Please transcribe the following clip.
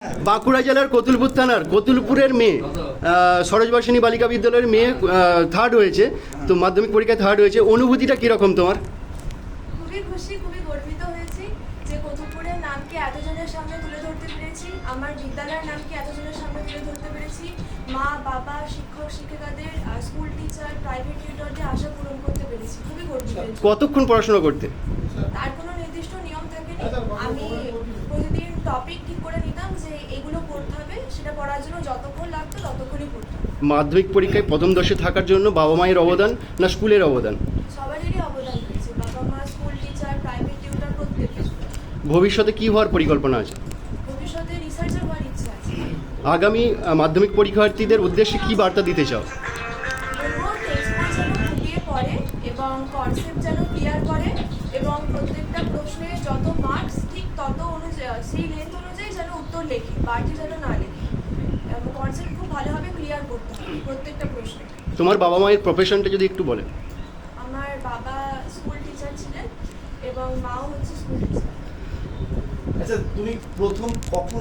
বাঁকুড়া জেলার কতুলপুর থানার কতুলপুরের মেয়ে সরোজবাসিনী বালিকা বিদ্যালয়ের মেয়ে থার্ড হয়েছে, তো মাধ্যমিক পরীক্ষায় থার্ড হয়েছে। অনুভূতিটা কীরকম তোমার? খুবই খুশি, খুবই গর্বিত হয়েছি যে কতুলপুরের নামকে এতজনের সামনে তুলে ধরতে পেরেছি, আমার বিদ্যালয়ের নামকে এতজনের সামনে তুলে ধরতে পেরেছি। মা বাবা, শিক্ষক শিক্ষিকাদের, স্কুল টিচার, প্রাইভেট টিউটরদের আশা পূরণ করতে পেরেছি। খুবই গর্বিত। কতক্ষণ পড়াশোনা করতে? তার কোনো নির্দিষ্ট নিয়ম থাকেনি, আমি প্রতিদিন টপিক ঠিক করে নিতাম যে এগুলো পড়তে হবে, সেটা পড়ার জন্য যতক্ষণ লাগতো ততক্ষণই পড়তাম। মাধ্যমিক পরীক্ষায় প্রথম দশে থাকার জন্য বাবা মায়ের অবদান না স্কুলের অবদান? সবারই অবদান রয়েছে, বাবা মা, স্কুল টিচার, প্রাইভেট টিউটর, প্রত্যেকের। ভবিষ্যতে কী হওয়ার পরিকল্পনা আছে? ভবিষ্যতে রিসার্চার হওয়ার ইচ্ছা আছে। আগামী মাধ্যমিক পরীক্ষার্থীদের উদ্দেশ্যে কী বার্তা দিতে চাও? বলবো টেক্সট বই যেন ফুটিয়ে পড়ে এবং কনসেপ্ট যেন ক্লিয়ার করে এবং প্রত্যেকটা প্রশ্নে যত মার্কস ঠিক তত অনুযায়ী সেই লেন্থ অনুযায়ী যেন উত্তর লেখে, বাড়তি যেন না লেখে। কনসেপ্ট খুব ভালোভাবে ক্লিয়ার করতে হবে প্রত্যেকটা প্রশ্নে। তোমার বাবা মায়ের প্রফেশনটা যদি একটু বলেন। আমার বাবা স্কুল টিচার ছিলেন এবং মাও হচ্ছে স্কুল টিচার। আচ্ছা, তুমি প্রথম কখন